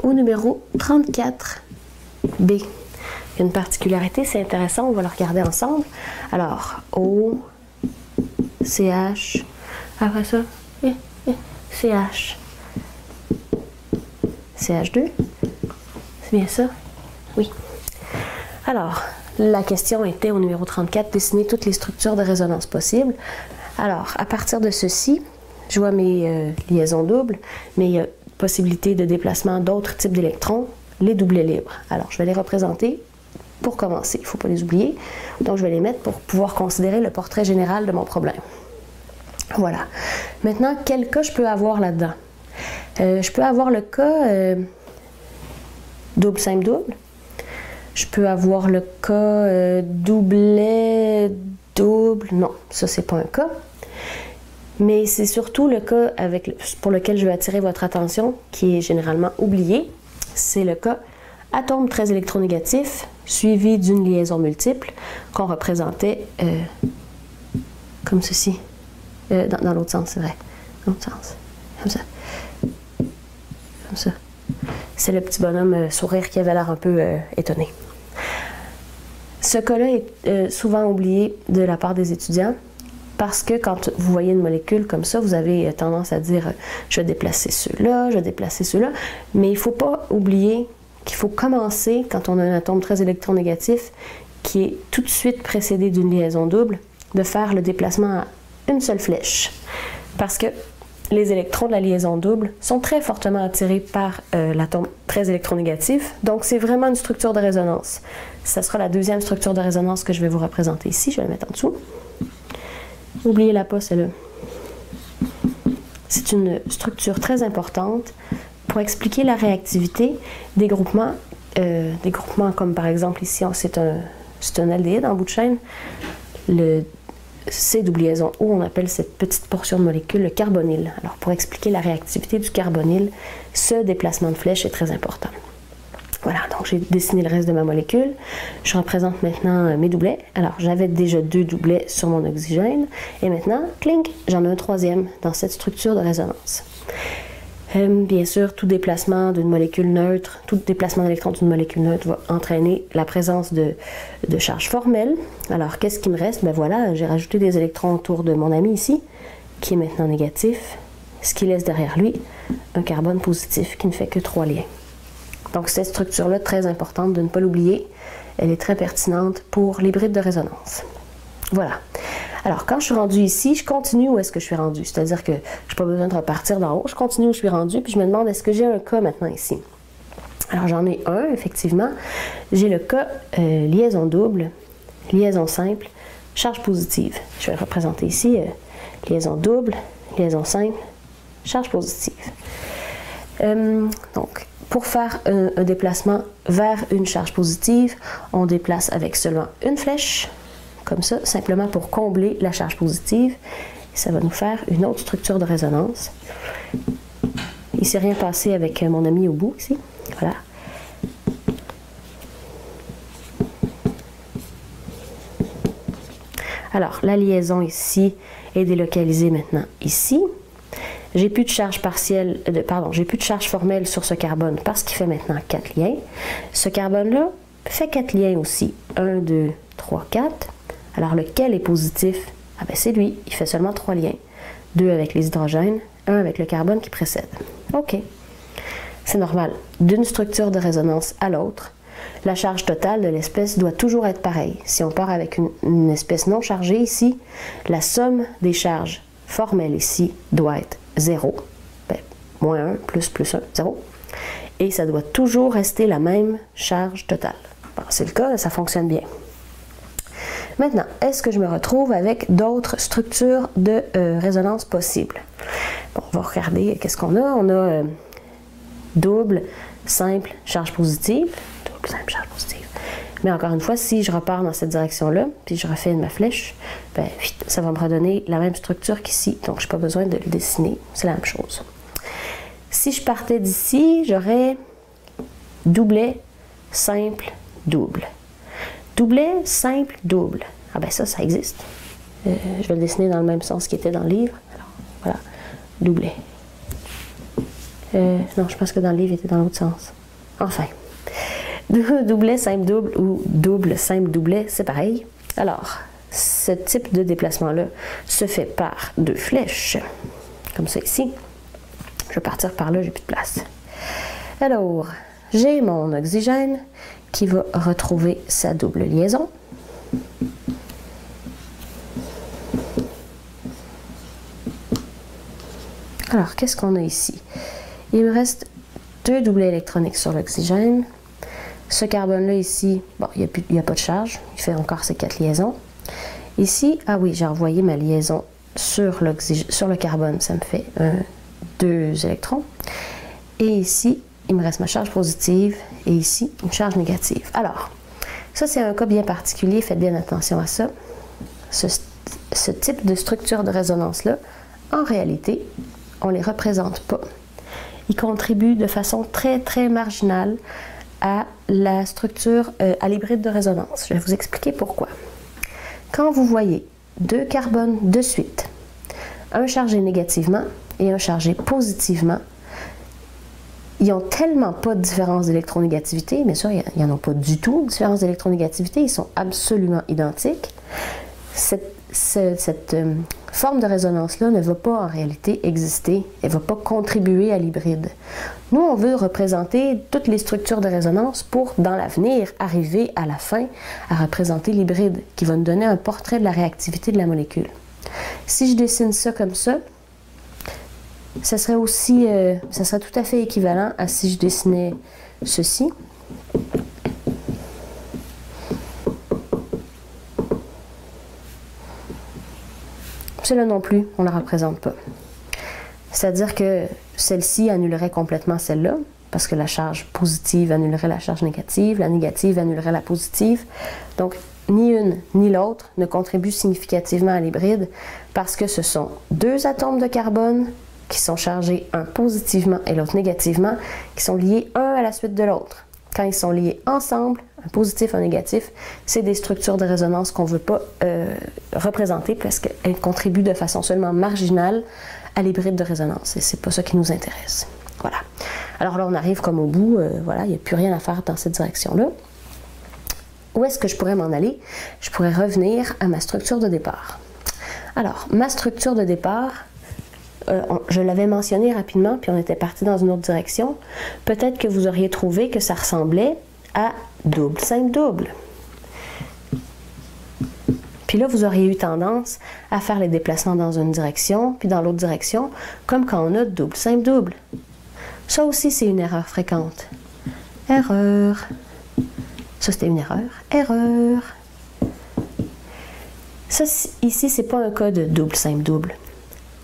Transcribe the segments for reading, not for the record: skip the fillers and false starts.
au numéro 34B. Il y a une particularité, c'est intéressant, on va le regarder ensemble. Alors, O, CH, après ça, CH. CH2, c'est bien ça? Oui. Alors, la question était au numéro 34, dessiner toutes les structures de résonance possibles. Alors, à partir de ceci, je vois mes liaisons doubles, mais il y a possibilité de déplacement d'autres types d'électrons, les doublets libres. Alors, je vais les représenter pour commencer. Il ne faut pas les oublier. Donc, je vais les mettre pour pouvoir considérer le portrait général de mon problème. Voilà. Maintenant, quel cas je peux avoir là-dedans? Je peux avoir le cas double, simple, double. Je peux avoir le cas doublet, double. Non, ça, c'est pas un cas. Mais c'est surtout le cas pour lequel je vais attirer votre attention, qui est généralement oublié. C'est le cas atome très électronégatif suivi d'une liaison multiple qu'on représentait comme ceci. Dans l'autre sens, c'est vrai. Dans l'autre sens. Comme ça. Comme ça. C'est le petit bonhomme sourire qui avait l'air un peu étonné. Ce cas-là est souvent oublié de la part des étudiants parce que quand vous voyez une molécule comme ça, vous avez tendance à dire je vais déplacer ceux-là, je vais déplacer ceux-là. Mais il ne faut pas oublier qu'il faut commencer, quand on a un atome très électronégatif, qui est tout de suite précédé d'une liaison double, de faire le déplacement à une seule flèche. Parce que les électrons de la liaison double sont très fortement attirés par l'atome très électronégatif. Donc, c'est vraiment une structure de résonance. Ça sera la deuxième structure de résonance que je vais vous représenter ici. Je vais la mettre en dessous. N'oubliez-la pas, celle-là. C'est une structure très importante pour expliquer la réactivité des groupements comme par exemple ici, c'est un aldéhyde en bout de chaîne. Le C double liaison O, on appelle cette petite portion de molécule le carbonyle. Alors, pour expliquer la réactivité du carbonyle, ce déplacement de flèche est très important. Voilà, donc j'ai dessiné le reste de ma molécule. Je représente maintenant mes doublets. Alors, j'avais déjà 2 doublets sur mon oxygène. Et maintenant, clink, j'en ai un troisième dans cette structure de résonance. Bien sûr, tout déplacement d'une molécule neutre, tout déplacement d'électrons d'une molécule neutre va entraîner la présence de charges formelles. Alors, qu'est-ce qui me reste? Ben voilà, j'ai rajouté des électrons autour de mon ami ici, qui est maintenant négatif, ce qui laisse derrière lui un carbone positif qui ne fait que 3 liens. Donc, cette structure-là, très importante de ne pas l'oublier, elle est très pertinente pour les brides de résonance. Voilà. Alors, quand je suis rendue ici, je continue où est-ce que je suis rendue. C'est-à-dire que je n'ai pas besoin de repartir d'en haut. Je continue où je suis rendue, puis je me demande est-ce que j'ai un cas maintenant ici. Alors, j'en ai un, effectivement. J'ai le cas liaison double, liaison simple, charge positive. Je vais le représenter ici. Liaison double, liaison simple, charge positive. Donc, pour faire un déplacement vers une charge positive, on déplace avec seulement une flèche, comme ça, simplement pour combler la charge positive. Et ça va nous faire une autre structure de résonance. Il ne s'est rien passé avec mon ami au bout, ici. Voilà. Alors, la liaison ici est délocalisée maintenant ici. J'ai plus de charge partielle, j'ai plus de charge formelle sur ce carbone parce qu'il fait maintenant 4 liens. Ce carbone-là fait 4 liens aussi. 1, 2, 3, 4. Alors, lequel est positif? Ah ben c'est lui, il fait seulement 3 liens. 2 avec les hydrogènes, 1 avec le carbone qui précède. OK. C'est normal. D'une structure de résonance à l'autre, la charge totale de l'espèce doit toujours être pareille. Si on part avec une espèce non chargée ici, la somme des charges formelles ici doit être 0. Ben, moins 1, plus 1, 0. Et ça doit toujours rester la même charge totale. Bon, c'est le cas, ça fonctionne bien. Maintenant, est-ce que je me retrouve avec d'autres structures de résonance possibles? Bon, on va regarder qu'est-ce qu'on a. On a double, simple, charge positive. Double, simple, charge positive. Mais encore une fois, si je repars dans cette direction-là, puis je refais ma flèche, ben, ça va me redonner la même structure qu'ici. Donc, je n'ai pas besoin de le dessiner. C'est la même chose. Si je partais d'ici, j'aurais doublet, simple, double. Doublet, simple, double. Ah ben ça existe. Je vais le dessiner dans le même sens qu'il était dans le livre. Alors, voilà. Doublet. Non, je pense que dans le livre, il était dans l'autre sens. Enfin, doublet, simple double ou double, simple doublet, c'est pareil. Alors, ce type de déplacement-là se fait par deux flèches, comme ça ici. Je vais partir par là, j'ai plus de place. Alors, j'ai mon oxygène qui va retrouver sa double liaison. Alors, qu'est-ce qu'on a ici? Il me reste deux doublets électroniques sur l'oxygène. Ce carbone-là ici, bon, il n'y a pas de charge. Il fait encore ses 4 liaisons. Ici, ah oui, j'ai envoyé ma liaison sur le carbone. Ça me fait 2 électrons. Et ici, il me reste ma charge positive. Et ici, une charge négative. Alors, ça, c'est un cas bien particulier. Faites bien attention à ça. Ce type de structure de résonance-là, en réalité, on ne les représente pas. Ils contribuent de façon très, très marginale à la structure, à l'hybride de résonance. Je vais vous expliquer pourquoi. Quand vous voyez 2 carbones de suite, un chargé négativement et un chargé positivement, ils n'ont tellement pas de différence d'électronégativité, mais ça, ils n'en ont pas du tout de différence d'électronégativité, ils sont absolument identiques. Cette forme de résonance-là ne va pas en réalité exister, elle ne va pas contribuer à l'hybride. Nous, on veut représenter toutes les structures de résonance pour, dans l'avenir, arriver à la fin à représenter l'hybride, qui va nous donner un portrait de la réactivité de la molécule. Si je dessine ça comme ça serait aussi, ça serait tout à fait équivalent à si je dessinais ceci. Celle-là non plus, on ne la représente pas. C'est-à-dire que celle-ci annulerait complètement celle-là, parce que la charge positive annulerait la charge négative, la négative annulerait la positive. Donc, ni une ni l'autre ne contribuent significativement à l'hybride, parce que ce sont 2 atomes de carbone qui sont chargés, un positivement et l'autre négativement, qui sont liés un à la suite de l'autre. Quand ils sont liés ensemble, un positif, un négatif, c'est des structures de résonance qu'on ne veut pas représenter parce qu'elles contribuent de façon seulement marginale à l'hybride de résonance. Et c'est pas ça qui nous intéresse. Voilà. Alors là, on arrive comme au bout. Voilà, il n'y a plus rien à faire dans cette direction-là. Où est-ce que je pourrais m'en aller? Je pourrais revenir à ma structure de départ. Alors, ma structure de départ, je l'avais mentionné rapidement, puis on était parti dans une autre direction. Peut-être que vous auriez trouvé que ça ressemblait à double, simple, double. Puis là, vous auriez eu tendance à faire les déplacements dans une direction, puis dans l'autre direction, comme quand on a double, simple, double. Ça aussi, c'est une erreur fréquente. Erreur. Ça, c'était une erreur. Erreur. Ça, ici, c'est pas un cas de double, simple, double.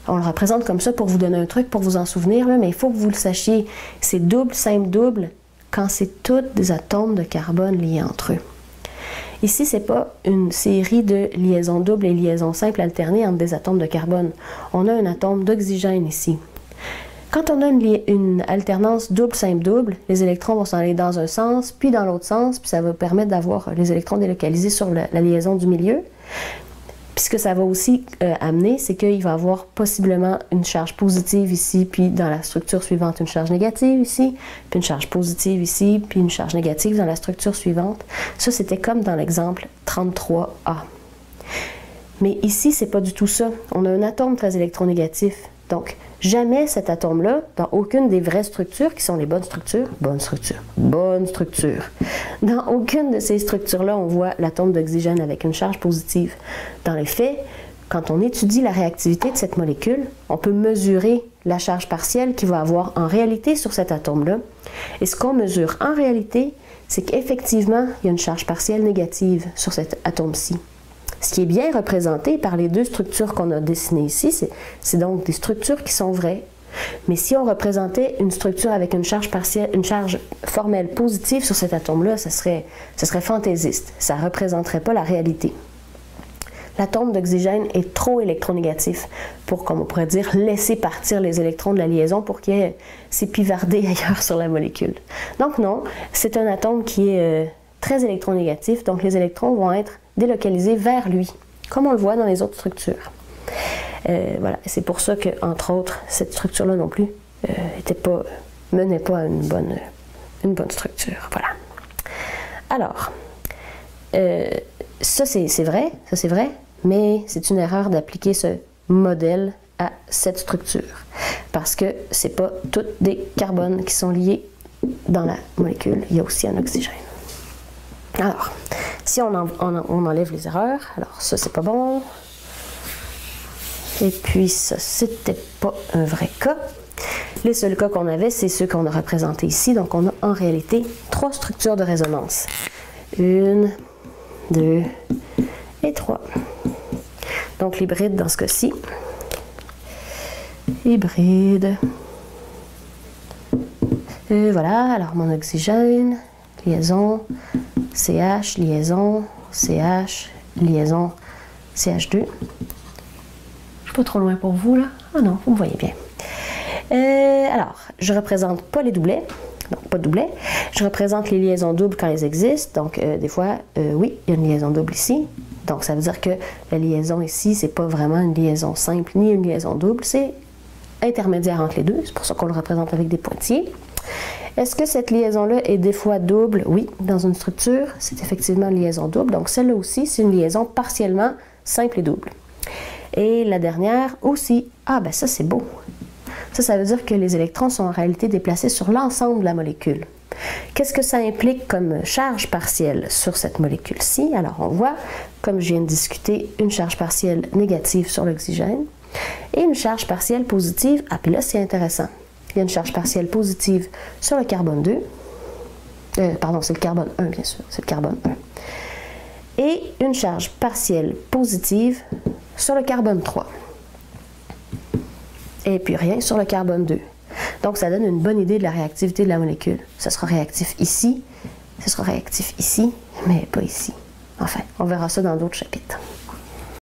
On le représente comme ça pour vous donner un truc, pour vous en souvenir, là, mais il faut que vous le sachiez. C'est double, simple, double quand c'est toutes des atomes de carbone liés entre eux. Ici, ce n'est pas une série de liaisons doubles et liaisons simples alternées entre des atomes de carbone. On a un atome d'oxygène ici. Quand on a une alternance double, simple, double, les électrons vont s'en aller dans un sens, puis dans l'autre sens, puis ça va permettre d'avoir les électrons délocalisés sur la liaison du milieu. Puis ce que ça va aussi amener, c'est qu'il va y avoir possiblement une charge positive ici, puis dans la structure suivante, une charge négative ici, puis une charge positive ici, puis une charge négative dans la structure suivante. Ça, c'était comme dans l'exemple 33A. Mais ici, c'est pas du tout ça. On a un atome très électronégatif. Donc, jamais cet atome-là, dans aucune des vraies structures, qui sont les bonnes structures, dans aucune de ces structures-là, on voit l'atome d'oxygène avec une charge positive. Dans les faits, quand on étudie la réactivité de cette molécule, on peut mesurer la charge partielle qu'il va avoir en réalité sur cet atome-là. Et ce qu'on mesure en réalité, c'est qu'effectivement, il y a une charge partielle négative sur cet atome-ci. Ce qui est bien représenté par les deux structures qu'on a dessinées ici, c'est donc des structures qui sont vraies. Mais si on représentait une structure avec une charge partielle, une charge formelle positive sur cet atome-là, ça serait fantaisiste. Ça ne représenterait pas la réalité. L'atome d'oxygène est trop électronégatif pour, comme on pourrait dire, laisser partir les électrons de la liaison pour qu'il y ait s'épivardé ailleurs sur la molécule. Donc non, c'est un atome qui est très électronégatif, donc les électrons vont être délocalisés vers lui, comme on le voit dans les autres structures. Voilà, c'est pour ça que, entre autres, cette structure-là non plus menait pas à une bonne structure. Voilà. Alors, ça c'est vrai, mais c'est une erreur d'appliquer ce modèle à cette structure parce que c'est pas tous des carbones qui sont liés dans la molécule, il y a aussi un oxygène. Alors, si on enlève les erreurs, alors ça c'est pas bon, et puis ça c'était pas un vrai cas. Les seuls cas qu'on avait, c'est ceux qu'on a représentés ici, donc on a en réalité 3 structures de résonance. 1, 2 et 3. Donc l'hybride dans ce cas-ci. Hybride. Et voilà, alors mon oxygène, liaison, CH, liaison, CH, liaison, CH2. Je suis pas trop loin pour vous là? Ah non, vous me voyez bien. Alors, je représente pas les doublets. Non, pas de doublets. Je représente les liaisons doubles quand elles existent. Donc, des fois, oui, il y a une liaison double ici. Donc, ça veut dire que la liaison ici, c'est pas vraiment une liaison simple ni une liaison double. C'est intermédiaire entre les deux. C'est pour ça qu'on le représente avec des pointillés. Est-ce que cette liaison-là est des fois double? Oui, dans une structure, c'est effectivement une liaison double. Donc, celle-là aussi, c'est une liaison partiellement simple et double. Et la dernière aussi. Ah, ben ça, c'est beau. Ça veut dire que les électrons sont en réalité déplacés sur l'ensemble de la molécule. Qu'est-ce que ça implique comme charge partielle sur cette molécule-ci? Alors, on voit, comme je viens de discuter, une charge partielle négative sur l'oxygène et une charge partielle positive. Ah, puis là, c'est intéressant. Il y a une charge partielle positive sur le carbone 2. Pardon, c'est le carbone 1, bien sûr. C'est le carbone 1. Et une charge partielle positive sur le carbone 3. Et puis rien sur le carbone 2. Donc, ça donne une bonne idée de la réactivité de la molécule. Ça sera réactif ici, ça sera réactif ici, mais pas ici. Enfin, on verra ça dans d'autres chapitres.